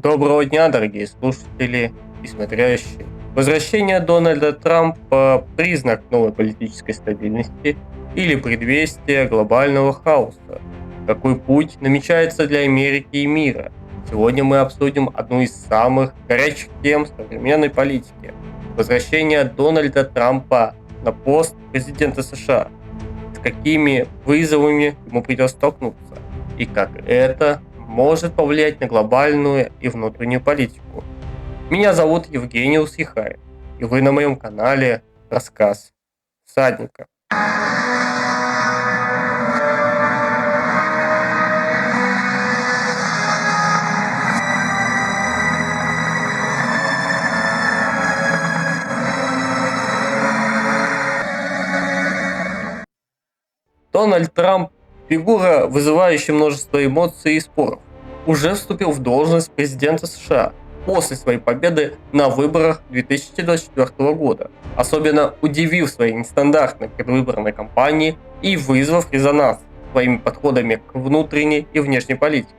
Доброго дня, дорогие слушатели и смотрящие. Возвращение Дональда Трампа – признак новой политической стабильности или предвестие глобального хаоса? Какой путь намечается для Америки и мира? Сегодня мы обсудим одну из самых горячих тем современной политики – возвращение Дональда Трампа на пост президента США. С какими вызовами ему придется столкнуться и как это может повлиять на глобальную и внутреннюю политику. Меня зовут Евгениус Яхаев, и вы на моем канале «Рассказ всадника». Дональд Трамп – фигура, вызывающая множество эмоций и споров. Уже вступил в должность президента США после своей победы на выборах 2024 года, особенно удивив своей нестандартной предвыборной кампанией и вызвав резонанс своими подходами к внутренней и внешней политике.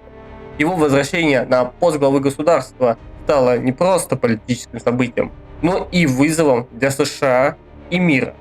Его возвращение на пост главы государства стало не просто политическим событием, но и вызовом для США и мира.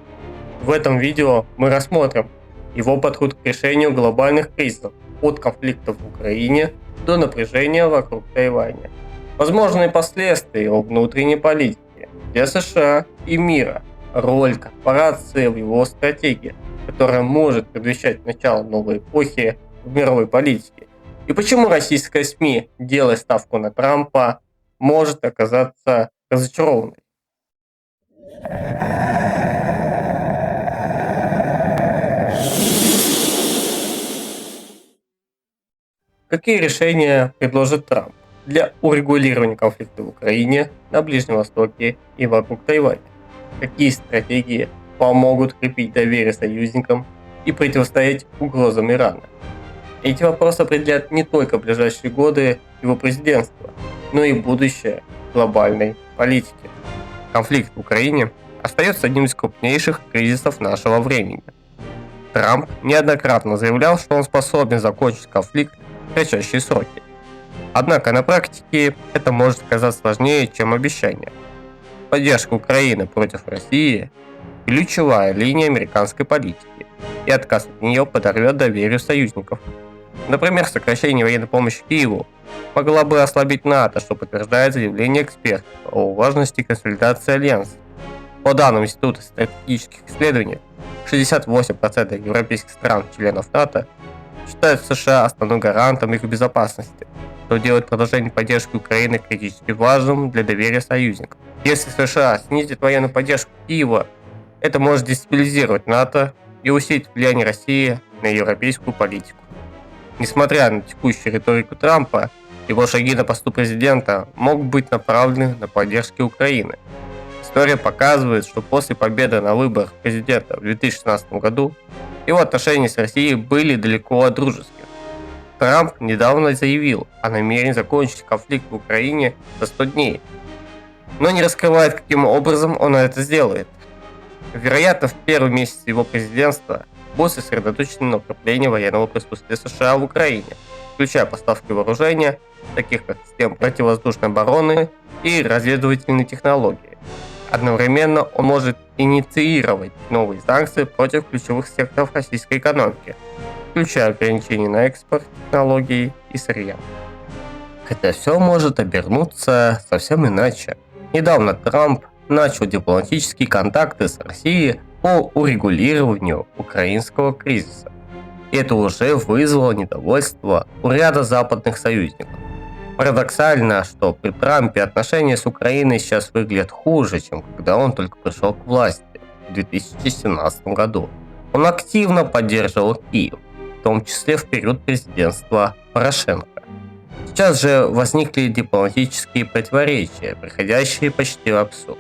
В этом видео мы рассмотрим его подход к решению глобальных кризисов, от конфликтов в Украине до напряжения вокруг Тайваня. Возможные последствия его внутренней политики для США и мира, роль корпорации в его стратегии, которая может предвещать начало новой эпохи в мировой политике, и почему российская СМИ, делая ставку на Трампа, может оказаться разочарованной. Какие решения предложит Трамп для урегулирования конфликта в Украине, на Ближнем Востоке и вокруг Тайваня? Какие стратегии помогут крепить доверие союзникам и противостоять угрозам Ирана? Эти вопросы определяют не только ближайшие годы его президентства, но и будущее глобальной политики. Конфликт в Украине остается одним из крупнейших кризисов нашего времени. Трамп неоднократно заявлял, что он способен закончить конфликт в кратчайшие сроки. Однако на практике это может казаться сложнее, чем обещание. Поддержка Украины против России – ключевая линия американской политики, и отказ от нее подорвет доверие союзников. Например, сокращение военной помощи Киеву могло бы ослабить НАТО, что подтверждает заявление экспертов о важности консолидации альянса. По данным Института стратегических исследований, 68% европейских стран-членов НАТО считают США основным гарантом их безопасности, что делает продолжение поддержки Украины критически важным для доверия союзников. Если США снизит военную поддержку Киева, это может дестабилизировать НАТО и усилить влияние России на европейскую политику. Несмотря на текущую риторику Трампа, его шаги на посту президента могут быть направлены на поддержку Украины. История показывает, что после победы на выборах президента в 2016 году его отношения с Россией были далеко от дружеских. Трамп недавно заявил о намерении закончить конфликт в Украине за 100 дней, но не раскрывает, каким образом он это сделает. Вероятно, в первый месяц его президентства будет сосредоточен на укреплении военного присутствия США в Украине, включая поставки вооружения, таких как систем противовоздушной обороны и разведывательные технологии. Одновременно он может инициировать новые санкции против ключевых секторов российской экономики, включая ограничения на экспорт технологий и сырья. Хотя все может обернуться совсем иначе. Недавно Трамп начал дипломатические контакты с Россией по урегулированию украинского кризиса. И это уже вызвало недовольство у ряда западных союзников. Парадоксально, что при Трампе отношения с Украиной сейчас выглядят хуже, чем когда он только пришел к власти в 2017 году. Он активно поддерживал Киев, в том числе в период президентства Порошенко. Сейчас же возникли дипломатические противоречия, приходящие почти в абсурд.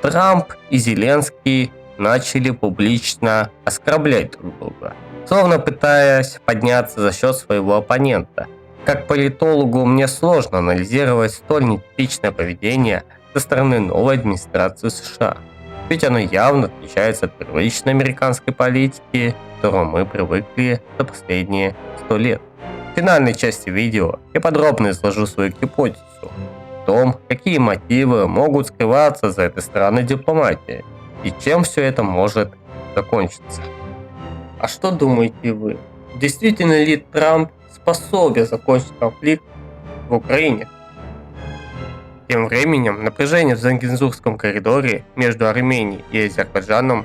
Трамп и Зеленский начали публично оскорблять друг друга, словно пытаясь подняться за счет своего оппонента. Как политологу мне сложно анализировать столь нетипичное поведение со стороны новой администрации США, ведь оно явно отличается от привычной американской политики, к которой мы привыкли за последние 100 лет. В финальной части видео я подробно изложу свою гипотезу о том, какие мотивы могут скрываться за этой странной дипломатией и чем все это может закончиться. А что думаете вы? Действительно ли Трамп способен закончить конфликт в Украине? Тем временем напряжение в Зангезурском коридоре между Арменией и Азербайджаном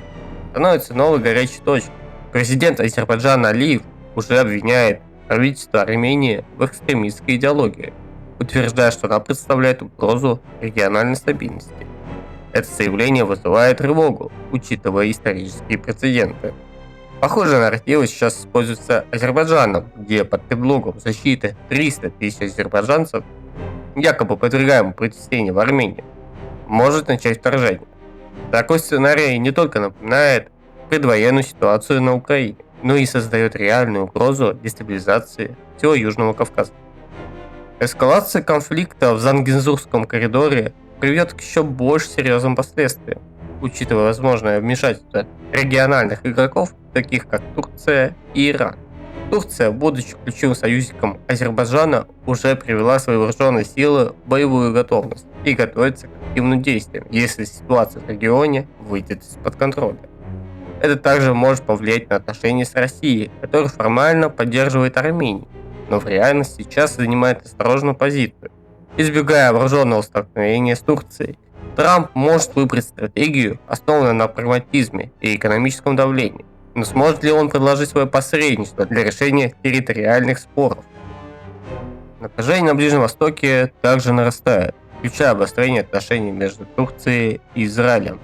становится новой горячей точкой. Президент Азербайджана Алиев уже обвиняет правительство Армении в экстремистской идеологии, утверждая, что она представляет угрозу региональной стабильности. Это заявление вызывает тревогу, учитывая исторические прецеденты. Похожие нарративы сейчас используются Азербайджаном, где под предлогом защиты 300 тысяч азербайджанцев, якобы подвергаемых протестению в Армении, может начать вторжение. Такой сценарий не только напоминает предвоенную ситуацию на Украине, но и создает реальную угрозу дестабилизации всего Южного Кавказа. Эскалация конфликта в Зангезурском коридоре приведет к еще больше серьезным последствиям, учитывая возможное вмешательство региональных игроков, таких как Турция и Иран. Турция, будучи ключевым союзником Азербайджана, уже привела свои вооруженные силы в боевую готовность и готовится к активным действиям, если ситуация в регионе выйдет из-под контроля. Это также может повлиять на отношения с Россией, которая формально поддерживает Армению, но в реальности сейчас занимает осторожную позицию. Избегая вооруженного столкновения с Турцией, Трамп может выбрать стратегию, основанную на прагматизме и экономическом давлении. Но сможет ли он предложить свое посредничество для решения территориальных споров? Напряжение на Ближнем Востоке также нарастает, включая обострение отношений между Турцией и Израилем.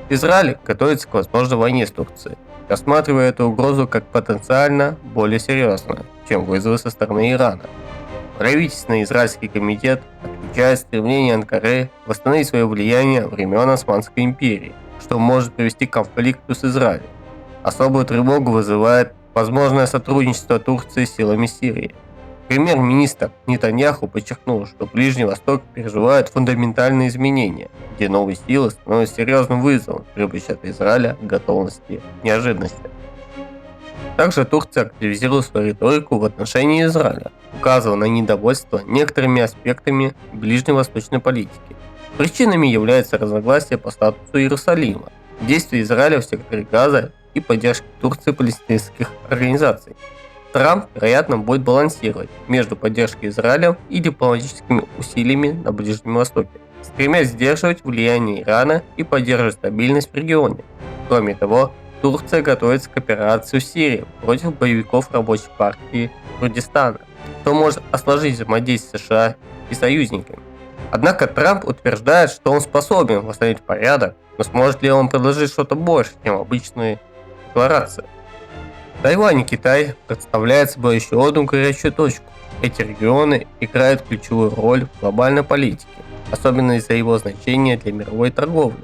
Израиль готовится к возможной войне с Турцией, рассматривая эту угрозу как потенциально более серьезную, чем вызовы со стороны Ирана. Правительственный израильский комитет отмечает стремление Анкары восстановить свое влияние времен Османской империи, что может привести к конфликту с Израилем. Особую тревогу вызывает возможное сотрудничество Турции с силами Сирии. Премьер-министр Нетаньяху подчеркнул, что Ближний Восток переживает фундаментальные изменения, где новые силы становятся серьезным вызовом, требующим от Израиля готовности к неожиданности. Также Турция активизирует свою риторику в отношении Израиля, указывая на недовольство некоторыми аспектами ближневосточной политики. Причинами являются разногласия по статусу Иерусалима, действия Израиля в секторе Газа и поддержка Турции палестинских организаций. Трамп, вероятно, будет балансировать между поддержкой Израиля и дипломатическими усилиями на Ближнем Востоке, стремясь сдерживать влияние Ирана и поддерживать стабильность в регионе. Кроме того, Турция готовится к операции в Сирии против боевиков рабочей партии Курдистана, что может осложнить взаимодействие США и союзниками. Однако Трамп утверждает, что он способен восстановить порядок, но сможет ли он предложить что-то больше, чем обычные декларации? Тайвань и Китай представляют собой еще одну горячую точку. Эти регионы играют ключевую роль в глобальной политике, особенно из-за его значения для мировой торговли.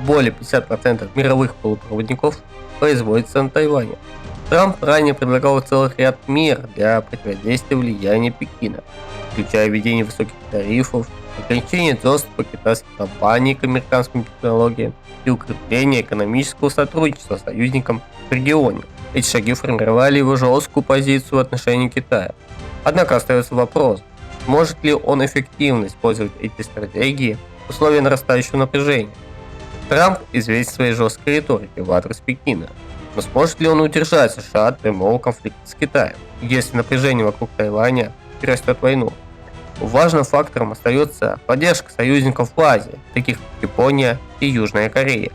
Более 50% мировых полупроводников производится на Тайване. Трамп ранее предлагал целый ряд мер для противодействия влиянию Пекина, включая введение высоких тарифов, ограничение доступа китайских компаний к американским технологиям и укрепление экономического сотрудничества с союзником в регионе. Эти шаги формировали его жесткую позицию в отношении Китая. Однако остается вопрос, сможет ли он эффективно использовать эти стратегии в условиях нарастающего напряжения. Трамп известен своей жесткой риторикой в адрес Пекина, но сможет ли он удержать США от прямого конфликта с Китаем, если напряжение вокруг Тайваня перерастет в войну? Важным фактором остается поддержка союзников в Азии, таких как Япония и Южная Корея.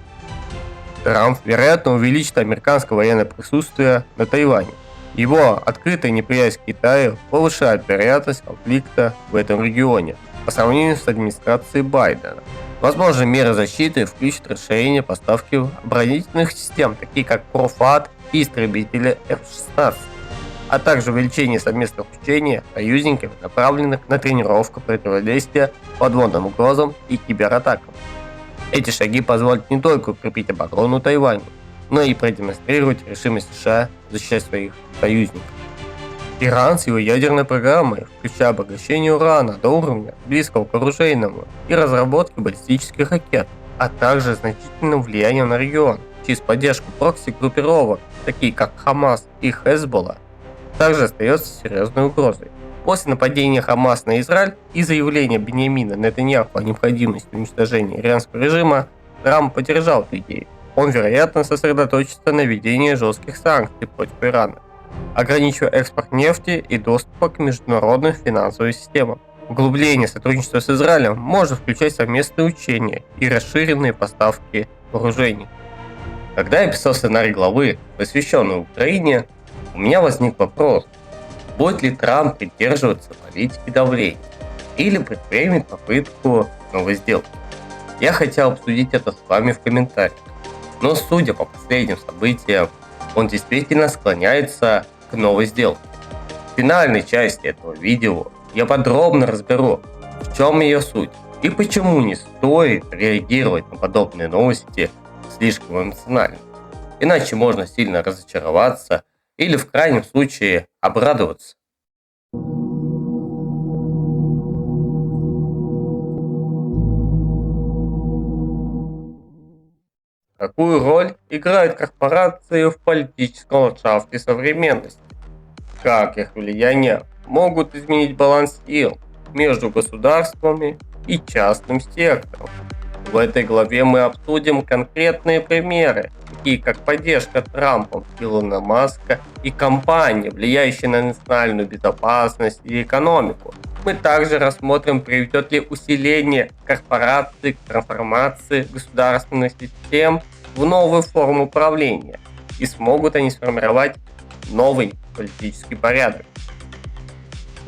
Трамп, вероятно, увеличит американское военное присутствие на Тайване. Его открытая неприязнь к Китаю повышает вероятность конфликта в этом регионе по сравнению с администрацией Байдена. Возможные меры защиты включат расширение поставки оборонительных систем, такие как Профат и истребители F-16, а также увеличение совместных учений союзников, направленных на тренировку противодействия подводным угрозам и кибератакам. Эти шаги позволят не только укрепить оборону Тайваня, но и продемонстрировать решимость США защищать своих союзников. Иран с его ядерной программой, включая обогащение урана до уровня близкого к оружейному и разработки баллистических ракет, а также значительным влиянием на регион через поддержку прокси-группировок, такие как Хамас и Хезболла, также остается серьезной угрозой. После нападения Хамас на Израиль и заявления Биньямина Нетаньяху о необходимости уничтожения иранского режима, Трамп поддержал эту идею. Он, вероятно, сосредоточится на введении жестких санкций против Ирана, ограничивая экспорт нефти и доступа к международным финансовым системам. Углубление сотрудничества с Израилем может включать совместные учения и расширенные поставки вооружений. Когда я писал сценарий главы, посвященный Украине, у меня возник вопрос, будет ли Трамп придерживаться политики давления или предпримет попытку новой сделки. Я хотел обсудить это с вами в комментариях, но судя по последним событиям, он действительно склоняется к новой сделке. В финальной части этого видео я подробно разберу, в чем ее суть и почему не стоит реагировать на подобные новости слишком эмоционально. Иначе можно сильно разочароваться или в крайнем случае обрадоваться. Какую роль играют корпорации в политическом ландшафте современности? Как их влияние могут изменить баланс сил между государствами и частным сектором? В этой главе мы обсудим конкретные примеры, такие как поддержка Трампом Илона Маска и компании, влияющие на национальную безопасность и экономику. Мы также рассмотрим, приведет ли усиление корпораций к трансформации государственных систем в новую форму управления и смогут они сформировать новый политический порядок.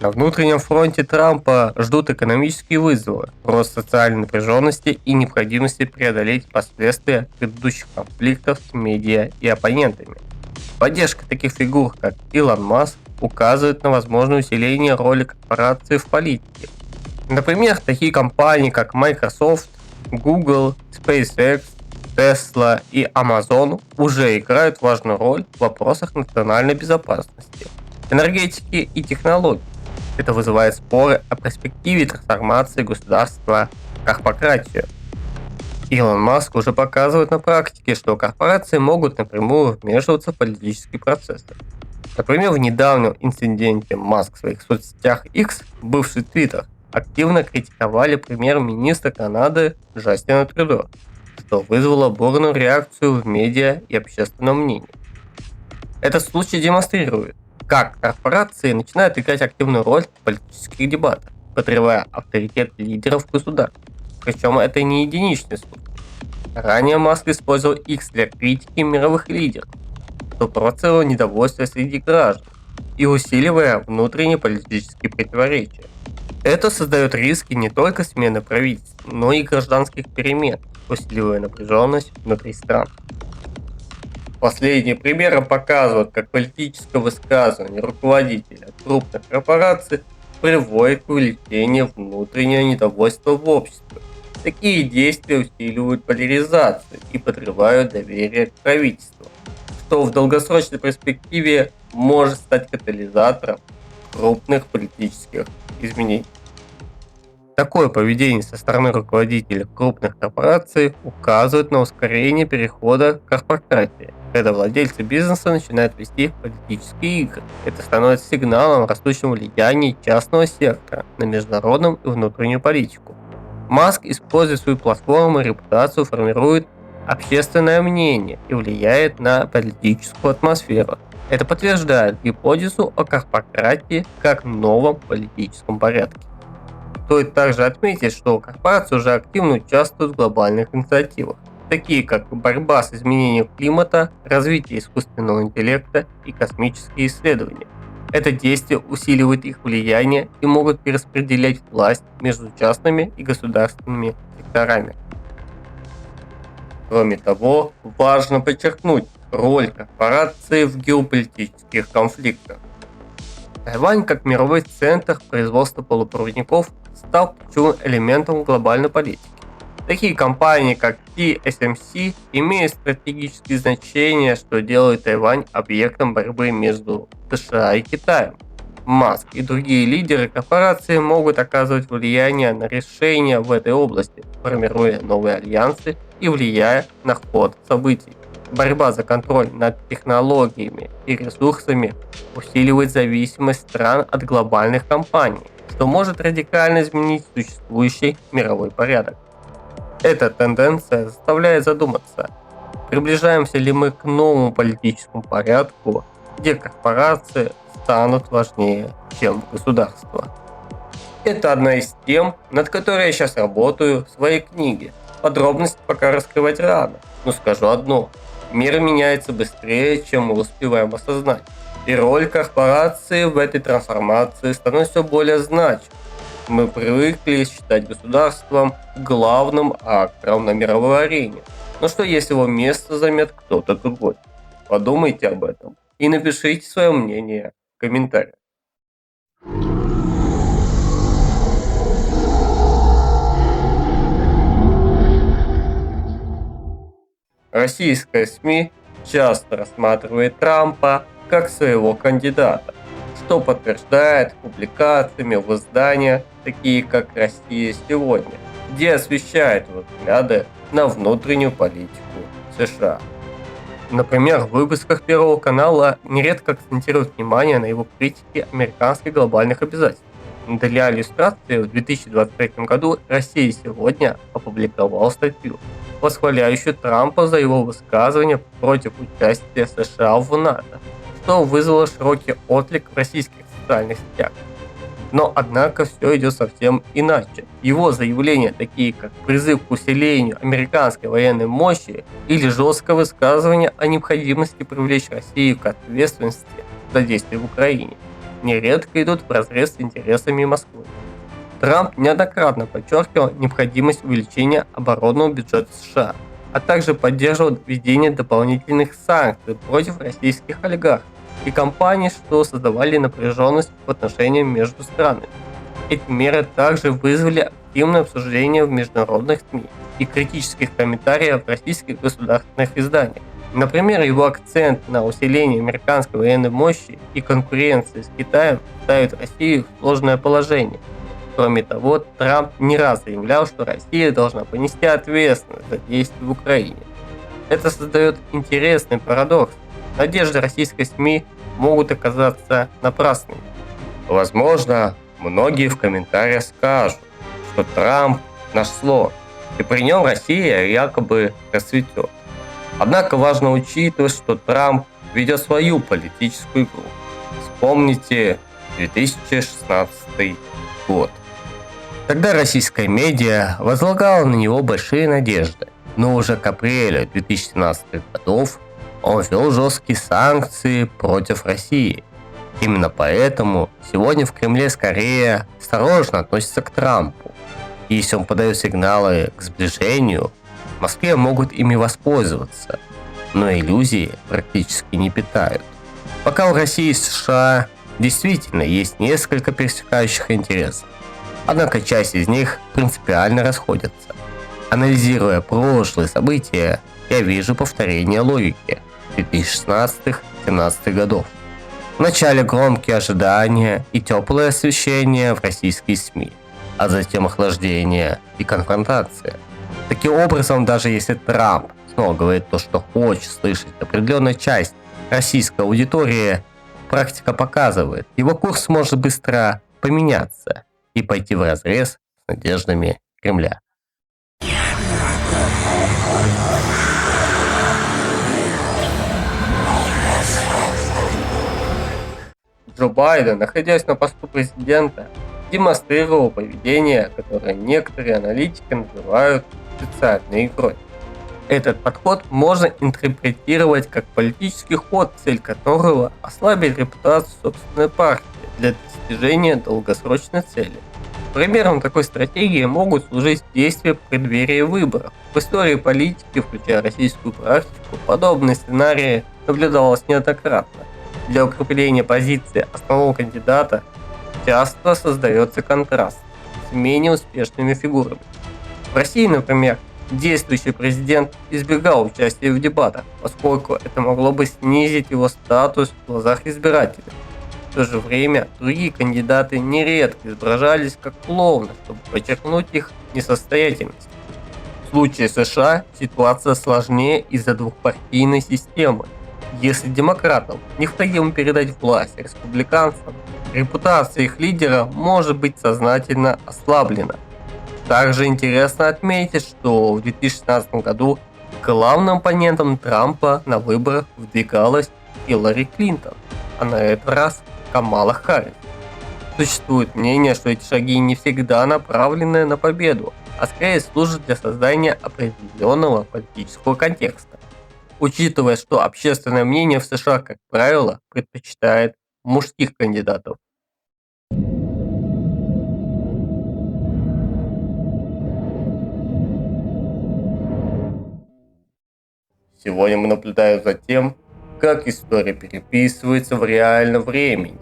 На внутреннем фронте Трампа ждут экономические вызовы, рост социальной напряженности и необходимости преодолеть последствия предыдущих конфликтов с медиа и оппонентами. Поддержка таких фигур, как Илон Маск, указывает на возможное усиление роли корпорации в политике. Например, такие компании, как Microsoft, Google, SpaceX, Tesla и Amazon уже играют важную роль в вопросах национальной безопасности, энергетики и технологий. Это вызывает споры о перспективе трансформации государства в корпоратию. Илон Маск уже показывает на практике, что корпорации могут напрямую вмешиваться в политические процессы. Например, в недавнем инциденте Маск в своих соцсетях X, бывший Twitter, активно критиковали премьер-министра Канады Джастина Трюдо, что вызвало бурную реакцию в медиа и общественном мнении. Этот случай демонстрирует, как корпорации начинают играть активную роль в политических дебатах, подрывая авторитет лидеров государств. Причем это не единичный случай. Ранее Маск использовал X для критики мировых лидеров, что провоцировало недовольство среди граждан и усиливая внутренние политические противоречия. Это создает риски не только смены правительств, но и гражданских перемен, усиливая напряженность внутри стран. Последние примеры показывают, как политическое высказывание руководителя крупных корпораций приводит к увеличению внутреннего недовольства в обществе. Такие действия усиливают поляризацию и подрывают доверие к правительству, что в долгосрочной перспективе может стать катализатором крупных политических изменений. Такое поведение со стороны руководителей крупных корпораций указывает на ускорение перехода к корпоратии. Когда владельцы бизнеса начинают вести политические игры, это становится сигналом растущего влияния частного сектора на международную и внутреннюю политику. Маск, используя свою платформу и репутацию, формирует общественное мнение и влияет на политическую атмосферу. Это подтверждает гипотезу о корпоратии как новом политическом порядке. Стоит также отметить, что корпорации уже активно участвуют в глобальных инициативах, такие как борьба с изменением климата, развитие искусственного интеллекта и космические исследования. Это действие усиливает их влияние и могут перераспределять власть между частными и государственными секторами. Кроме того, важно подчеркнуть роль корпорации в геополитических конфликтах. Тайвань, как мировой центр производства полупроводников, стал ключевым элементом глобальной политики. Такие компании, как TSMC, имеют стратегические значения, что делает Тайвань объектом борьбы между США и Китаем. Маск и другие лидеры корпорации могут оказывать влияние на решения в этой области, формируя новые альянсы и влияя на ход событий. Борьба за контроль над технологиями и ресурсами усиливает зависимость стран от глобальных компаний, что может радикально изменить существующий мировой порядок. Эта тенденция заставляет задуматься, приближаемся ли мы к новому политическому порядку, где корпорации станут важнее, чем государство. Это одна из тем, над которой я сейчас работаю в своей книге. Подробности пока раскрывать рано, но скажу одно. Мир меняется быстрее, чем мы успеваем осознать. И роль корпорации в этой трансформации становится все более значимой. Мы привыкли считать государством главным актором на мировой арене. Но что если его место займет кто-то другой? Подумайте об этом и напишите свое мнение в комментариях. Российская СМИ часто рассматривает Трампа как своего кандидата, что подтверждает публикациями в изданиях, такие как «Россия сегодня», где освещает его взгляды на внутреннюю политику США. Например, в выпусках Первого канала нередко акцентируют внимание на его критике американских глобальных обязательств. Для иллюстрации в 2023 году «Россия сегодня» опубликовала статью, восхваляющую Трампа за его высказывания против участия США в НАТО, что вызвало широкий отклик в российских социальных сетях. Но однако все идет совсем иначе. Его заявления, такие как призыв к усилению американской военной мощи или жесткое высказывание о необходимости привлечь Россию к ответственности за действия в Украине, нередко идут вразрез с интересами Москвы. Трамп неоднократно подчеркивал необходимость увеличения оборонного бюджета США, а также поддерживал введение дополнительных санкций против российских олигархов и компаний, что создавали напряженность в отношениях между странами. Эти меры также вызвали активное обсуждение в международных СМИ и критических комментариев в российских государственных изданиях. Например, его акцент на усилении американской военной мощи и конкуренции с Китаем ставит Россию в сложное положение. Кроме того, Трамп не раз заявлял, что Россия должна понести ответственность за действия в Украине. Это создает интересный парадокс. Надежды российской СМИ могут оказаться напрасными. Возможно, многие в комментариях скажут, что Трамп наш слон, и при нем Россия якобы расцветет. Однако важно учитывать, что Трамп ведет свою политическую игру. Вспомните 2016 год. Тогда российская медиа возлагала на него большие надежды, но уже к апрелю 2017 годов он ввел жесткие санкции против России. Именно поэтому сегодня в Кремле скорее осторожно относятся к Трампу. И если он подает сигналы к сближению, в Москве могут ими воспользоваться, но иллюзии практически не питают. Пока у России и США действительно есть несколько пересекающих интересов, однако часть из них принципиально расходятся. Анализируя прошлые события, я вижу повторение логики 2016-17 годов. Вначале громкие ожидания и теплое освещение в российские СМИ, а затем охлаждение и конфронтация. Таким образом, даже если Трамп снова говорит то, что хочет слышать определенная часть российской аудитории, практика показывает, его курс может быстро поменяться и пойти вразрез с надеждами Кремля. Джо Байден, находясь на посту президента, демонстрировал поведение, которое некоторые аналитики называют социальной игрой. Этот подход можно интерпретировать как политический ход, цель которого ослабить репутацию собственной партии для достижения долгосрочной цели. Примером такой стратегии могут служить действия в преддверии выборов. В истории политики, включая российскую практику, подобные сценарии наблюдалось неоднократно. Для укрепления позиции основного кандидата часто создается контраст с менее успешными фигурами. В России, например, действующий президент избегал участия в дебатах, поскольку это могло бы снизить его статус в глазах избирателей. В то же время другие кандидаты нередко изображались как клоуны, чтобы подчеркнуть их несостоятельность. В случае США ситуация сложнее из-за двухпартийной системы. Если демократам необходимо передать власть республиканцам, репутация их лидера может быть сознательно ослаблена. Также интересно отметить, что в 2016 году главным оппонентом Трампа на выборах выдвигалась Хиллари Клинтон, а на этот раз Камала Харрис. Существует мнение, что эти шаги не всегда направлены на победу, а скорее служат для создания определенного политического контекста, учитывая, что общественное мнение в США, как правило, предпочитает мужских кандидатов. Сегодня мы наблюдаем за тем, как история переписывается в реальном времени.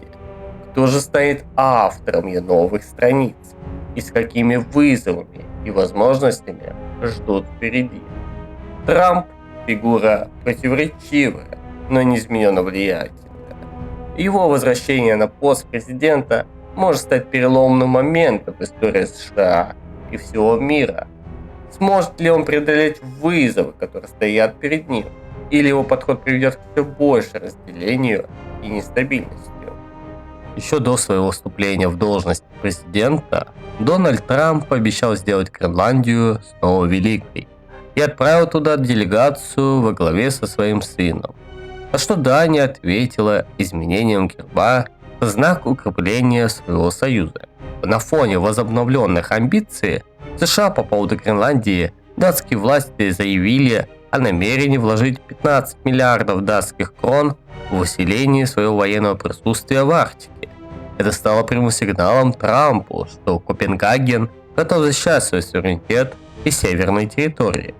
Кто же станет автором ее новых страниц? И с какими вызовами и возможностями ждут впереди? Трамп – фигура противоречивая, но неизменно влиятельная. Его возвращение на пост президента может стать переломным моментом в истории США и всего мира. Сможет ли он преодолеть вызовы, которые стоят перед ним? Или его подход приведет к все большему разделению и нестабильности? Еще до своего вступления в должность президента, Дональд Трамп пообещал сделать Гренландию снова великой и отправил туда делегацию во главе со своим сыном. На что Дания ответила изменением герба в знак укрепления своего союза. На фоне возобновленных амбиций США по поводу Гренландии датские власти заявили о намерении вложить 15 миллиардов датских крон в усиление своего военного присутствия в Арктике. Это стало прямым сигналом Трампу, что Копенгаген готов защищать свой суверенитет и северные территории.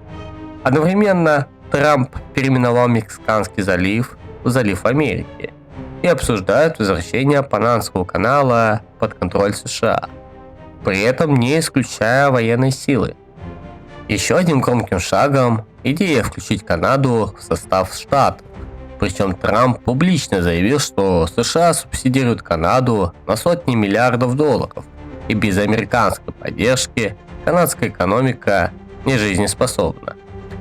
Одновременно Трамп переименовал Мексиканский залив в Залив Америки и обсуждает возвращение Панамского канала под контроль США, при этом не исключая военной силы. Еще одним громким шагом идея включить Канаду в состав штатов. Причем Трамп публично заявил, что США субсидируют Канаду на сотни миллиардов долларов, и без американской поддержки канадская экономика не жизнеспособна.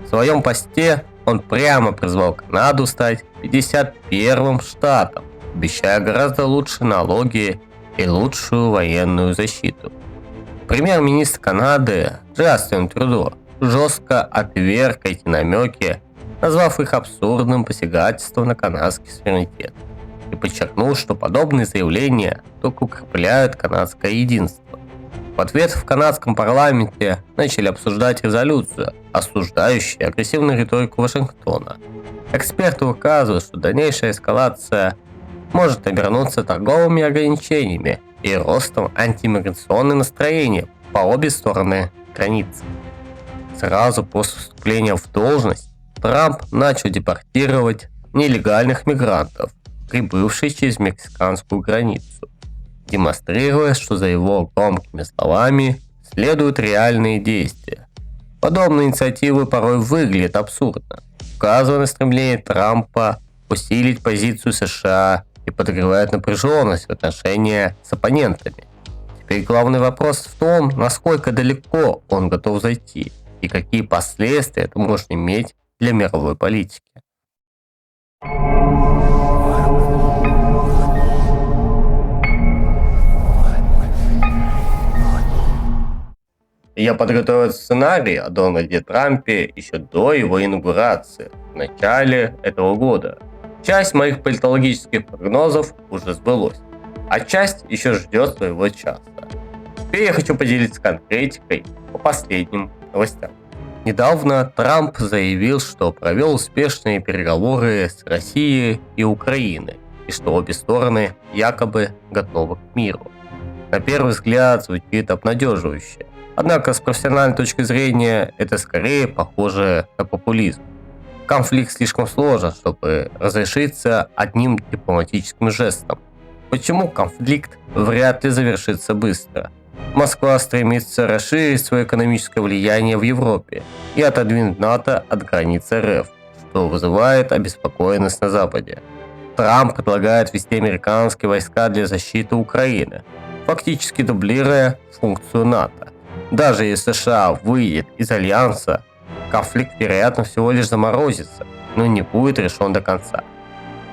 В своем посте он прямо призвал Канаду стать 51-м штатом, обещая гораздо лучшие налоги и лучшую военную защиту. Премьер-министр Канады Джастин Трюдо жестко отверг эти намеки, назвав их абсурдным посягательством на канадский суверенитет, и подчеркнул, что подобные заявления только укрепляют канадское единство. В ответ в канадском парламенте начали обсуждать резолюцию, осуждающую агрессивную риторику Вашингтона. Эксперты указывают, что дальнейшая эскалация может обернуться торговыми ограничениями и ростом антимиграционных настроений по обе стороны границы. Сразу после вступления в должность Трамп начал депортировать нелегальных мигрантов, прибывших через мексиканскую границу, демонстрируя, что за его громкими словами следуют реальные действия. Подобные инициативы порой выглядят абсурдно, указывая на стремление Трампа усилить позицию США и подогревает напряженность в отношениях с оппонентами. Теперь главный вопрос в том, насколько далеко он готов зайти и какие последствия это может иметь для мировой политики. Я подготовил сценарий о Дональде Трампе еще до его инаугурации в начале этого года. Часть моих политологических прогнозов уже сбылось, а часть еще ждет своего часа. Теперь я хочу поделиться конкретикой по последним новостям. Недавно Трамп заявил, что провел успешные переговоры с Россией и Украиной, и что обе стороны якобы готовы к миру. На первый взгляд звучит обнадеживающе, однако с профессиональной точки зрения это скорее похоже на популизм. Конфликт слишком сложен, чтобы разрешиться одним дипломатическим жестом. Почему конфликт вряд ли завершится быстро? Москва стремится расширить свое экономическое влияние в Европе и отодвинуть НАТО от границ РФ, что вызывает обеспокоенность на Западе. Трамп предлагает ввести американские войска для защиты Украины, фактически дублируя функцию НАТО. Даже если США выйдет из альянса, конфликт, вероятно, всего лишь заморозится, но не будет решен до конца.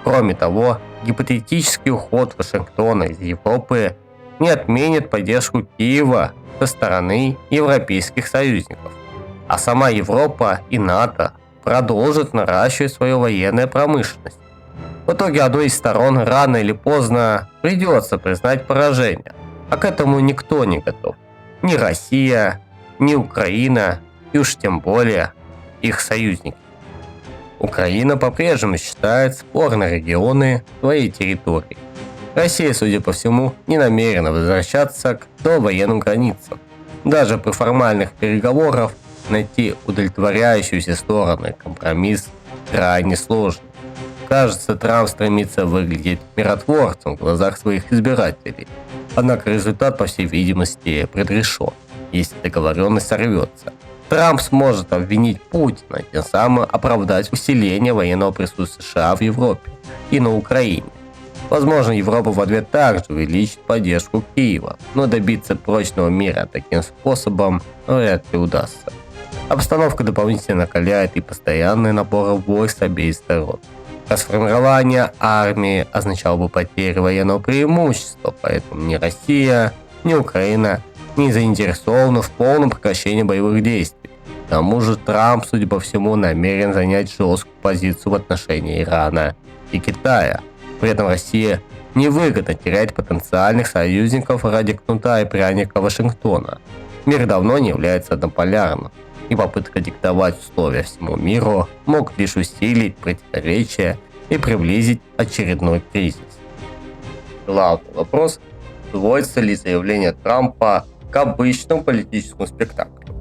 Кроме того, гипотетический уход Вашингтона из Европы не отменит поддержку Киева со стороны европейских союзников, а сама Европа и НАТО продолжат наращивать свою военную промышленность. В итоге одной из сторон рано или поздно придется признать поражение, а к этому никто не готов. Ни Россия, ни Украина, и уж тем более их союзники. Украина по-прежнему считает спорные регионы своей территорией. Россия, судя по всему, не намерена возвращаться к довоенным границам. Даже при формальных переговорах найти удовлетворяющуюся стороны компромисс крайне сложно. Кажется, Трамп стремится выглядеть миротворцем в глазах своих избирателей. Однако результат, по всей видимости, предрешен, если договоренность сорвется. Трамп сможет обвинить Путина, тем самым оправдать усиление военного присутствия США в Европе и на Украине. Возможно, Европа в ответ также увеличит поддержку Киева, но добиться прочного мира таким способом вряд ли удастся. Обстановка дополнительно накаляет и постоянный набор войск с обеих сторон. Расформирование армии означало бы потерю военного преимущества, поэтому ни Россия, ни Украина не заинтересованы в полном прекращении боевых действий. К тому же Трамп, судя по всему, намерен занять жесткую позицию в отношении Ирана и Китая. При этом Россия невыгодно терять потенциальных союзников ради кнута и пряника Вашингтона. Мир давно не является однополярным, и попытка диктовать условия всему миру мог лишь усилить противоречия и приблизить очередной кризис. Главный вопрос – сводится ли заявление Трампа к обычному политическому спектаклю.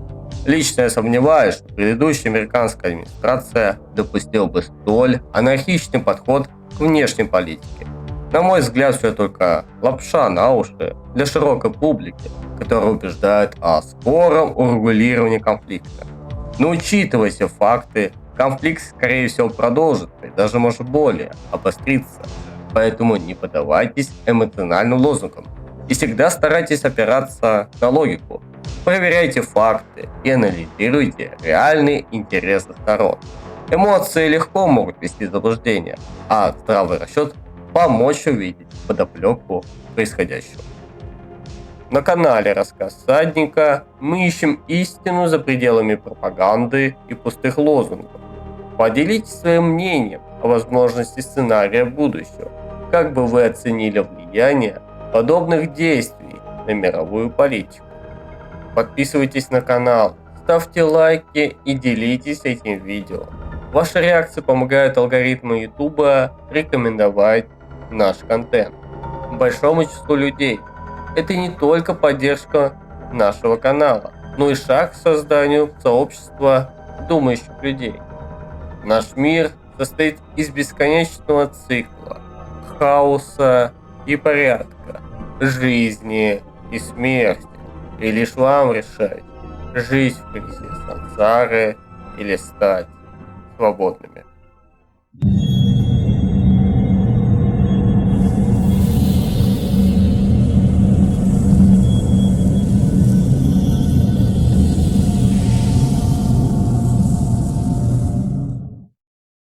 Лично я сомневаюсь, что предыдущая американская администрация допустила бы столь анархичный подход к внешней политике. На мой взгляд, все только лапша на уши для широкой публики, которая убеждает о скором урегулировании конфликта. Но учитывая все факты, конфликт, скорее всего, продолжится и даже может более обостриться. Поэтому не поддавайтесь эмоциональным лозунгам и всегда старайтесь опираться на логику. Проверяйте факты и анализируйте реальные интересы сторон. Эмоции легко могут вести в заблуждение, а здравый расчет помочь увидеть подоплеку происходящего. На канале «Рассказ всадника» мы ищем истину за пределами пропаганды и пустых лозунгов. Поделитесь своим мнением о возможности сценария будущего. Как бы вы оценили влияние подобных действий на мировую политику? Подписывайтесь на канал, ставьте лайки и делитесь этим видео. Ваши реакции помогают алгоритму YouTube рекомендовать наш контент большому числу людей. Это не только поддержка нашего канала, но и шаг к созданию сообщества думающих людей. Наш мир состоит из бесконечного цикла, хаоса и порядка, жизни и смерти. И лишь вам решать, жить в колесе сансары или стать свободными.